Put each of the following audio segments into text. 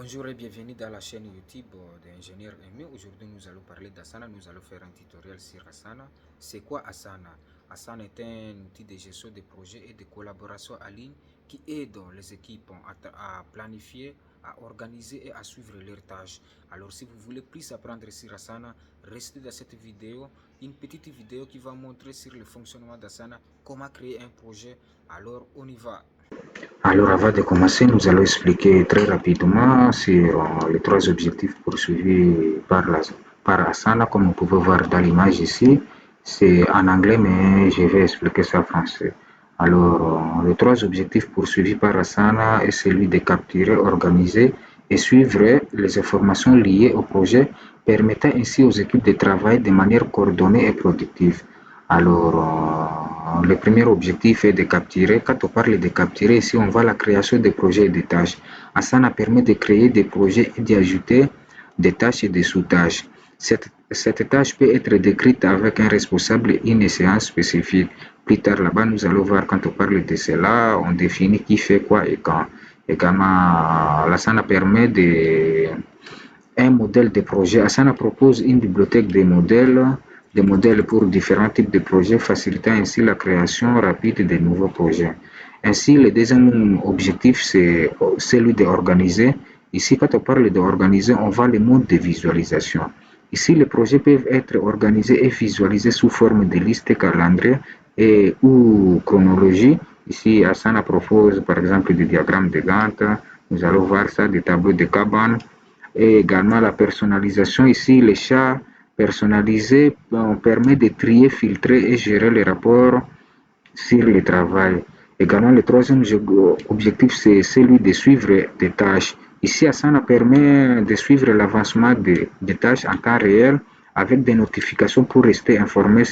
Bonjour et bienvenue dans la chaîne YouTube d'Ingénieur Aimé. Aujourd'hui, nous allons parler d'Asana. Nous allons faire un tutoriel sur Asana. C'est quoi Asana? Asana est un outil de gestion de projets et de collaboration en ligne qui aide les équipes à planifier, à organiser et à suivre leurs tâches. Alors, si vous voulez plus apprendre sur Asana, restez dans cette vidéo. Une petite vidéo qui va montrer sur le fonctionnement d'Asana, comment créer un projet. Alors, on y va. Alors, avant de commencer, nous allons expliquer très rapidement sur les trois objectifs poursuivis par Asana. Comme vous pouvez voir dans l'image ici, c'est en anglais, mais je vais expliquer ça en français. Alors, les trois objectifs poursuivis par Asana est celui de capturer, organiser et suivre les informations liées au projet, permettant ainsi aux équipes de travailler de manière coordonnée et productive. Alors, le premier objectif est de capturer. Quand on parle de capturer, ici, on voit la création des projets et des tâches. Asana permet de créer des projets et d'y ajouter des tâches et des sous-tâches. Cette tâche peut être décrite avec un responsable et une séance spécifique. Plus tard, là-bas, nous allons voir quand on parle de cela, on définit qui fait quoi et quand. Également, Asana permet un modèle de projet. Asana propose une bibliothèque des modèles pour différents types de projets, facilitant ainsi la création rapide de nouveaux projets. Ainsi, le deuxième objectif, c'est celui d'organiser. Ici, quand on parle d'organiser, on voit le mode de visualisation. Ici, les projets peuvent être organisés et visualisés sous forme de listes, calendrier ou chronologie. Ici, Asana propose par exemple des diagrammes de Gantt. Nous allons voir ça, des tableaux de Kanban et également la personnalisation. Ici, les chats personnalisés permet de trier, filtrer et gérer les rapports sur le travail. Également, le troisième objectif, c'est celui de suivre des tâches. Ici, Asana permet de suivre l'avancement des tâches en temps réel avec des notifications pour rester informé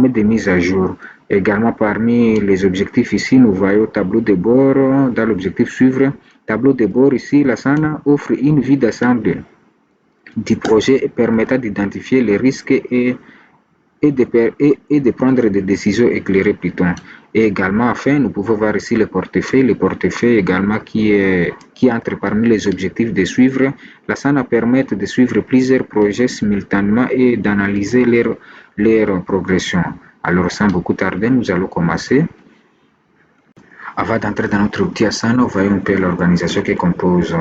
des mises à jour. Également, parmi les objectifs ici, nous voyons tableau de bord. Dans l'objectif suivre, tableau de bord ici, l'Asana offre une vue d'ensemble du projet permettant d'identifier les risques et de prendre des décisions éclairées plutôt. Et également, enfin, nous pouvons voir ici le portefeuille. Le portefeuille également qui entre parmi les objectifs de suivre. L'Asana permet de suivre plusieurs projets simultanément et d'analyser leur progression. Alors, sans beaucoup tarder, nous allons commencer. Avant d'entrer dans notre outil Asana, nous voyons un peu l'organisation qui compose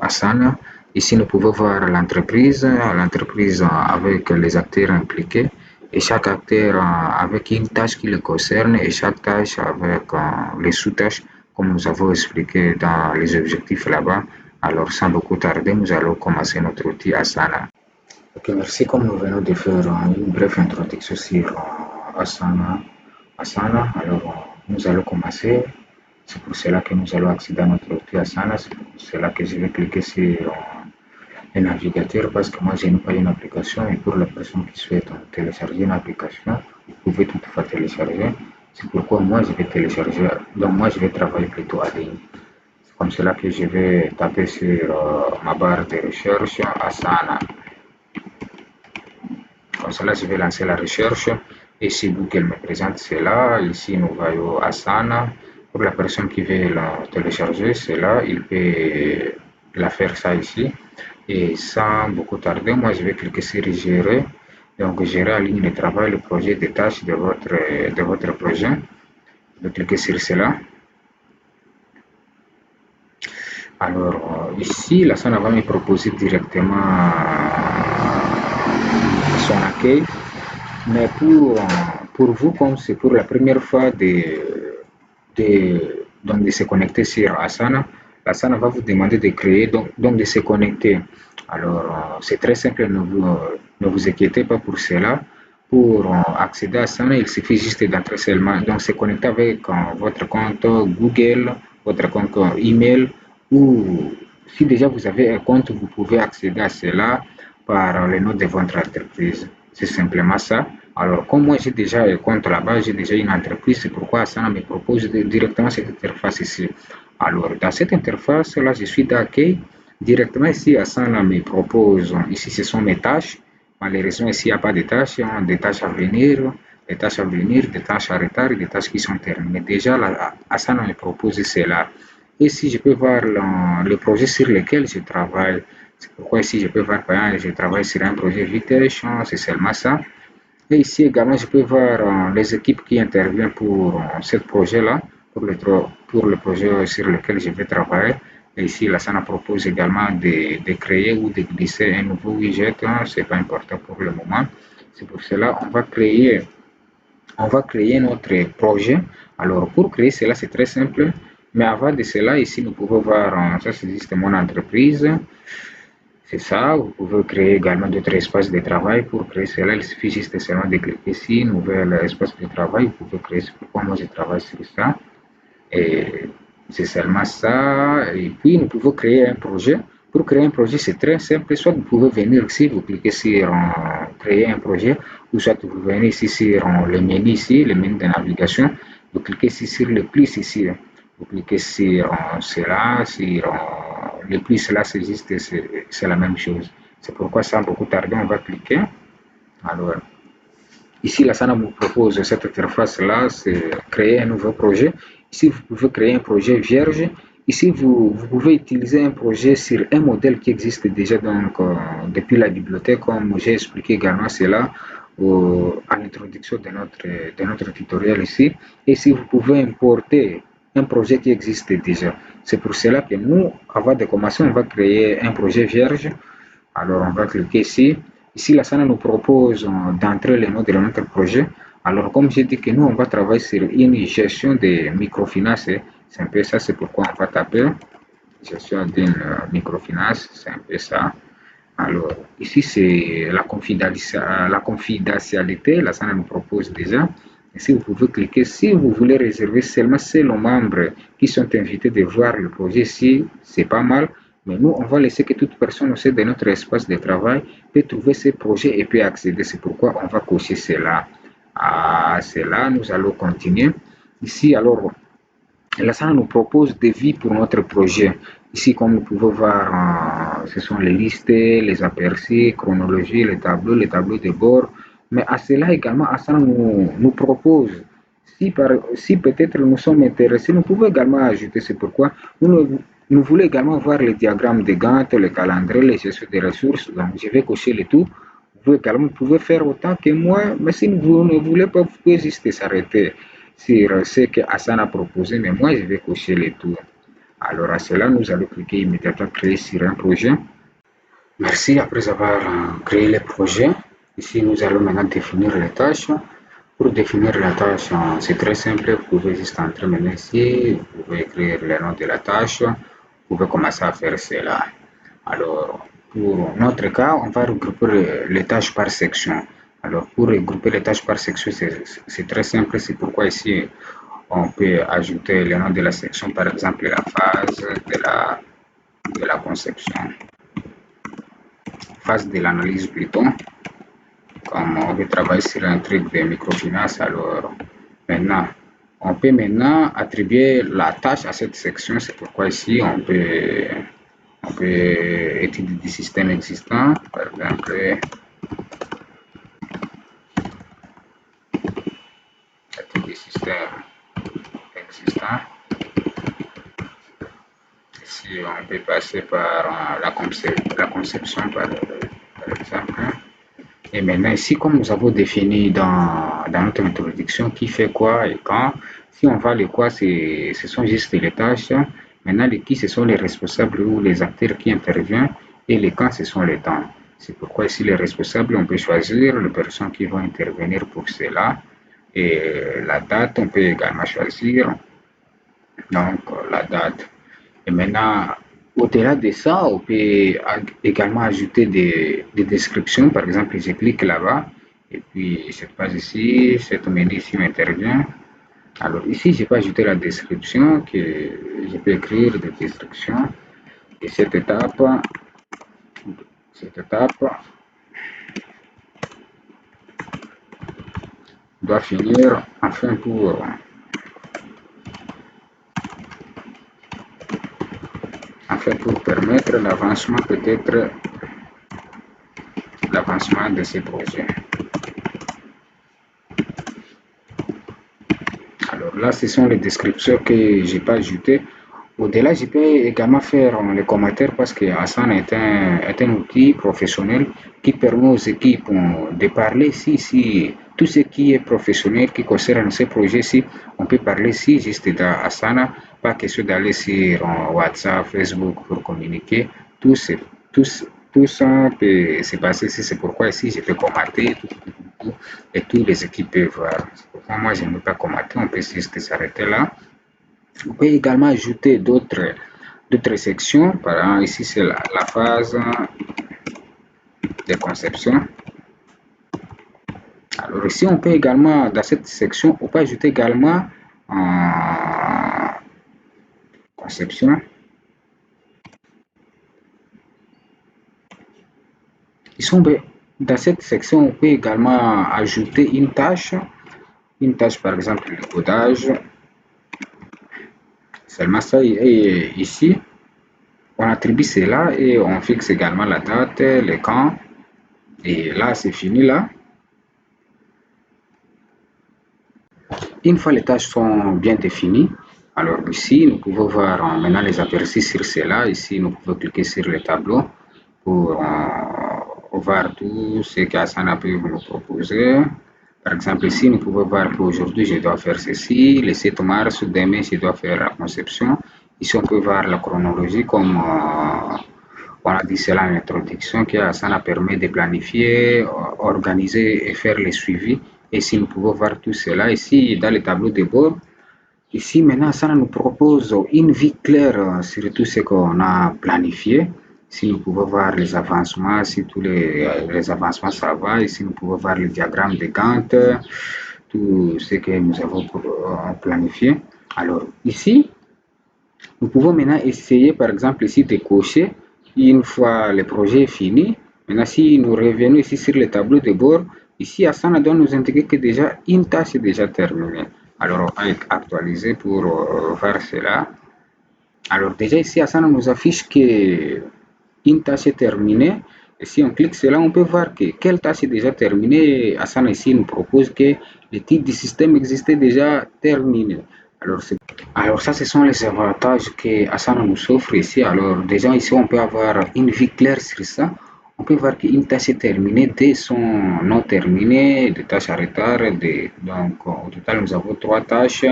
Asana. Ici, nous pouvons voir l'entreprise avec les acteurs impliqués et chaque acteur avec une tâche qui le concerne et chaque tâche avec les sous-tâches comme nous avons expliqué dans les objectifs là-bas. Alors, sans beaucoup tarder, nous allons commencer notre outil Asana. Ok, merci. Comme nous venons de faire une brève introduction sur Asana, alors nous allons commencer. C'est pour cela que nous allons accéder à notre outil Asana. C'est pour cela que je vais cliquer sur un navigateur parce que moi je n'ai pas une application et pour la personne qui souhaite télécharger une application, vous pouvez toutefois télécharger. C'est pourquoi moi je vais télécharger. Donc moi je vais travailler plutôt à ligne. C'est comme cela que je vais taper sur ma barre de recherche Asana. Comme cela, je vais lancer la recherche. Et si Google me présente cela, ici nous voyons Asana. Pour la personne qui veut la télécharger, cela, il peut la faire ça ici. Et sans beaucoup tarder, moi je vais cliquer sur gérer. Donc gérer en ligne de travail le projet des tâches de votre projet. Je vais cliquer sur cela. Alors ici, la Asana va me proposer directement son accueil. Mais pour vous, comme c'est pour la première fois donc de se connecter sur Asana, Asana va vous demander de créer, donc de se connecter. Alors, c'est très simple, ne vous inquiétez pas pour cela. Pour accéder à Asana, il suffit juste d'entrer seulement, donc se connecter avec votre compte Google, votre compte email, ou si déjà vous avez un compte, vous pouvez accéder à cela par le nom de votre entreprise. C'est simplement ça. Alors, comme moi j'ai déjà un compte là-bas, j'ai déjà une entreprise, c'est pourquoi Asana me propose directement cette interface ici. Alors, dans cette interface, là, je suis d'accueil. Directement ici, Asana me propose, ici, ce sont mes tâches. Malheureusement, ici, il n'y a pas de tâches, des tâches à venir, des tâches à venir, des tâches à retard, des tâches qui sont terminées. Déjà, là, Asana me propose cela. Et si je peux voir le projet sur lequel je travaille, c'est pourquoi ici je peux voir par exemple, je travaille sur un projet Vitech, c'est seulement ça. Et ici également, je peux voir les équipes qui interviennent pour ce projet-là, pour le projet sur lequel je vais travailler. Et ici, la SANA propose également de créer ou de glisser un nouveau widget. Ce n'est pas important pour le moment. C'est pour cela on va créer notre projet. Alors, pour créer cela, c'est très simple. Mais avant de cela, ici, nous pouvons voir, ça c'est juste mon entreprise. C'est ça, vous pouvez créer également d'autres espaces de travail. Pour créer cela, il suffit juste seulement de cliquer ici, nouvel espace de travail. Vous pouvez créer, c'est pourquoi moi je travaille sur ça. Et c'est seulement ça. Et puis, nous pouvons créer un projet. Pour créer un projet, c'est très simple. Soit vous pouvez venir ici, vous cliquez sur créer un projet, ou soit vous venez ici sur le menu ici, le menu de navigation. Vous cliquez ici sur le plus ici. Vous cliquez sur cela, sur le plus là, c'est juste, c'est la même chose. C'est pourquoi sans beaucoup tarder, on va cliquer. Alors, ici, la SANA vous propose cette interface-là, c'est créer un nouveau projet. Ici, vous pouvez créer un projet vierge. Ici, vous pouvez utiliser un projet sur un modèle qui existe déjà donc, depuis la bibliothèque, comme j'ai expliqué également cela à l'introduction de notre tutoriel ici. Et si vous pouvez importer un projet qui existe déjà. C'est pour cela que nous, avant de commencer, on va créer un projet vierge. Alors, on va cliquer ici. Ici, la SANA nous propose d'entrer les noms de notre projet. Alors, comme j'ai dit que nous, on va travailler sur une gestion de microfinance. C'est un peu ça, c'est pourquoi on va taper gestion d'une microfinance. C'est un peu ça. Alors, ici, c'est la confidentialité. La SANA nous propose déjà. Ici, vous pouvez cliquer si vous voulez réserver seulement selon membres qui sont invités de voir le projet ici. C'est pas mal. Mais nous, on va laisser que toute personne au sein de notre espace de travail peut trouver ce projet et peut accéder. C'est pourquoi on va cocher cela. À cela, nous allons continuer. Ici, alors, la SANA nous propose des vies pour notre projet. Ici, comme vous pouvez voir, ce sont les listes, les aperçus, chronologie, les tableaux de bord. Mais à cela également, ASANA nous propose, si peut-être nous sommes intéressés, nous pouvons également ajouter. C'est pourquoi nous voulons également voir les diagrammes de Gantt, le calendrier, les gestions des ressources. Donc, je vais cocher le tout. Vous pouvez faire autant que moi, mais si vous ne voulez pas, vous pouvez juste s'arrêter sur ce que Hassan a proposé, mais moi je vais cocher les tours. Alors à cela, nous allons cliquer immédiatement créer sur un projet. Merci, après avoir créé le projet, ici nous allons maintenant définir les tâches. Pour définir la tâche, c'est très simple, vous pouvez juste entrer maintenant ici, vous pouvez écrire le nom de la tâche, vous pouvez commencer à faire cela. Alors, pour notre cas, on va regrouper les tâches par section. Alors, pour regrouper les tâches par section, c'est très simple, c'est pourquoi ici, on peut ajouter le nom de la section, par exemple la phase de la conception, phase de l'analyse plutôt. Comme on veut travailler sur un truc de microfinance, alors maintenant, on peut maintenant attribuer la tâche à cette section. C'est pourquoi ici, on peut étudier des systèmes existants, par exemple, étudier des systèmes existants. Ici, on peut passer par la conception, par exemple. Et maintenant, ici, comme nous avons défini dans notre introduction qui fait quoi et quand, si on va le quoi, ce sont juste les tâches. Maintenant, les qui, ce sont les responsables ou les acteurs qui interviennent. Et les quand, ce sont les temps. C'est pourquoi ici, les responsables, on peut choisir les personnes qui vont intervenir pour cela. Et la date, on peut également choisir. Donc, la date. Et maintenant, au-delà de ça, on peut également ajouter des descriptions. Par exemple, je clique là-bas, et puis cette page ici, cette menu ici m'intervient. Alors ici, je peux ajouter la description, que je peux écrire des descriptions. Et cette étape doit finir enfin pour permettre l'avancement peut-être l'avancement de ces projets. Alors là, ce sont les descriptions que je n'ai pas ajoutées. Au-delà, je peux également faire les commentaires parce que Asana est un outil professionnel qui permet aux équipes de parler si tout ce qui est professionnel qui concerne ces projets-ci, on peut parler si juste dans Asana, pas question d'aller sur WhatsApp, Facebook pour communiquer. Tout, tout, tout ça peut se passer ici, c'est pourquoi ici je peux commenter et toutes les équipes peuvent voir. Pourquoi moi je ne veux pas commenter, on peut juste s'arrêter là. On peut également ajouter d'autres sections. Par exemple, ici, c'est la phase de conception. Alors ici, on peut également, dans cette section, on peut ajouter également conception. Ici, dans cette section, on peut également ajouter une tâche. Une tâche, par exemple, le codage. Seulement ça, et ici, on attribue cela et on fixe également la date, le quand. Et là, c'est fini là. Une fois les tâches sont bien définies, alors ici, nous pouvons voir maintenant les aperçus sur cela. Ici, nous pouvons cliquer sur le tableau pour voir tout ce qu'Asana peut nous proposer. Par exemple, ici, nous pouvons voir qu'aujourd'hui, je dois faire ceci. Le 7 mars, demain, je dois faire la conception. Ici, on peut voir la chronologie comme on a dit cela en introduction, que Asana permet de planifier, organiser et faire les suivis. Et si nous pouvons voir tout cela ici dans le tableau de bord, ici maintenant Asana nous propose une vue claire sur tout ce qu'on a planifié. Si nous pouvons voir les avancements, si tous les avancements ça va, ici nous pouvons voir le diagramme de Gantt, tout ce que nous avons planifié. Alors ici, nous pouvons maintenant essayer par exemple ici de cocher une fois le projet est fini. Maintenant si nous revenons ici sur le tableau de bord, ici Asana doit nous indiquer que déjà une tâche est déjà terminée. Alors on va actualiser pour voir cela. Alors déjà ici Asana nous affiche que une tâche est terminée. Et si on clique cela, on peut voir que quelle tâche est déjà terminée. Asana ici nous propose que le titre du système existait déjà terminé. Alors ça, ce sont les avantages que Asana nous offre ici. Alors déjà ici, on peut avoir une vue claire sur ça. On peut voir qu'une tâche est terminée dès son non terminé, des tâches à retard. Donc au total, nous avons 3 tâches.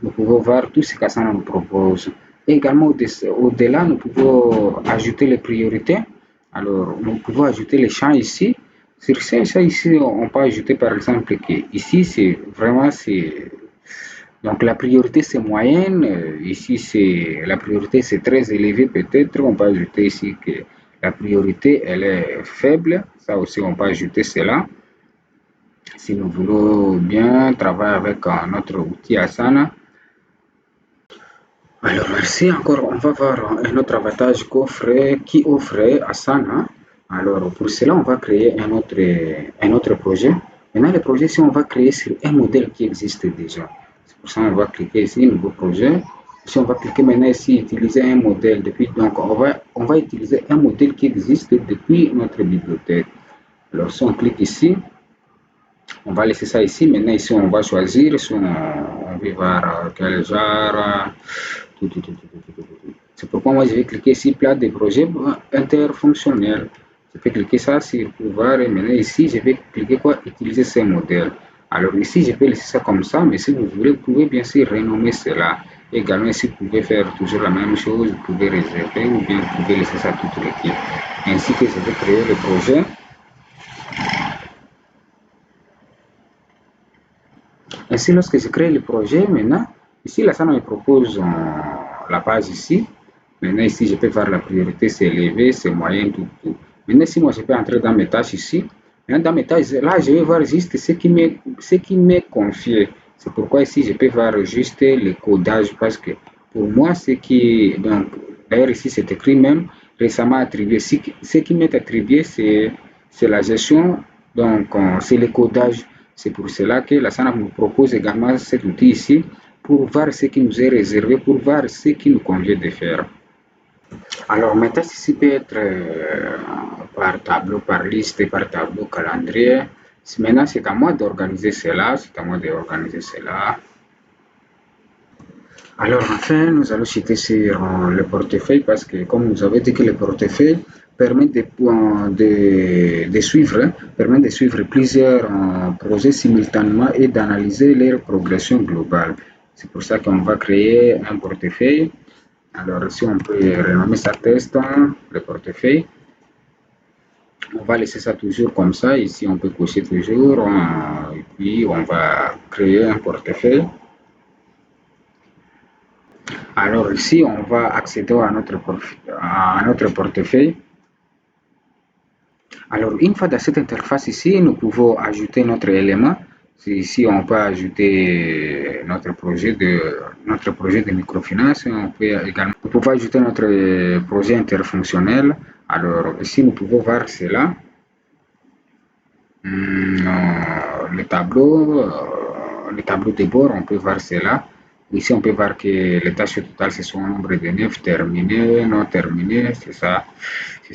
Nous pouvons voir tout ce qu'Asana nous propose. Et également au-delà, nous pouvons ajouter les priorités. Alors nous pouvons ajouter les champs ici. Sur ces champs ici, on peut ajouter par exemple que ici, c'est vraiment donc la priorité c'est moyenne, ici c'est la priorité c'est très élevé peut-être, on peut ajouter ici que la priorité elle est faible, ça aussi on peut ajouter cela. Si nous voulons bien travailler avec notre outil Asana. Alors merci encore, on va voir un autre avantage qui offre Asana. Alors pour cela on va créer un autre projet. Maintenant le projet si on va créer sur un modèle qui existe déjà. C'est pour ça on va cliquer ici, nouveau projet. Si on va cliquer maintenant ici, utiliser un modèle depuis, donc on va utiliser un modèle qui existe depuis notre bibliothèque. Alors si on clique ici, on va laisser ça ici. Maintenant ici on va choisir, si on veut voir quel genre. C'est pourquoi moi je vais cliquer ici, plat de projet interfonctionnel. Je peux cliquer ça sur pouvoir et maintenant ici je vais cliquer quoi, utiliser ces modèles. Alors ici je peux laisser ça comme ça, mais si vous voulez, vous pouvez bien sûr renommer cela. Également ici vous pouvez faire toujours la même chose, vous pouvez réserver ou bien vous pouvez laisser ça à toute l'équipe. Ainsi que je vais créer le projet. Ainsi, lorsque je crée le projet, maintenant, ici, là, ça me propose la page ici. Maintenant, ici, je peux voir la priorité, c'est élevé, c'est moyen, tout. Maintenant, si moi, je peux entrer dans mes tâches ici. Maintenant, dans mes tâches, là, je vais voir juste ce qui m'est confié. C'est pourquoi ici, je peux voir juste le codage parce que pour moi, donc, d'ailleurs, ici, c'est écrit même récemment attribué. Ce qui m'est attribué, c'est la gestion, donc, c'est le codage. C'est pour cela que la SANA nous propose également cet outil ici pour voir ce qui nous est réservé, pour voir ce qui nous convient de faire. Alors, mes tests ici peut être par tableau, par liste, par tableau, calendrier. Maintenant, c'est à moi d'organiser cela. C'est à moi d'organiser cela. Alors enfin, nous allons citer sur le portefeuille parce que comme vous avez dit que le portefeuille permet de suivre, permet de suivre plusieurs projets simultanément et d'analyser leur progression globale. C'est pour ça qu'on va créer un portefeuille. Alors ici, on peut renommer ça test, le portefeuille. On va laisser ça toujours comme ça. Ici, on peut cocher toujours. Et puis, on va créer un portefeuille. Alors ici, on va accéder à notre portefeuille. Alors, une fois dans cette interface ici, nous pouvons ajouter notre élément. Ici, on peut ajouter notre projet de microfinance. On peut également nous pouvons ajouter notre projet interfonctionnel. Alors, ici, nous pouvons voir cela. Le tableau de bord, on peut voir cela. Ici, on peut voir que les tâches totales, ce sont un nombre de 9 terminées, non terminées. C'est ça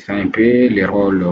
un peu les rôles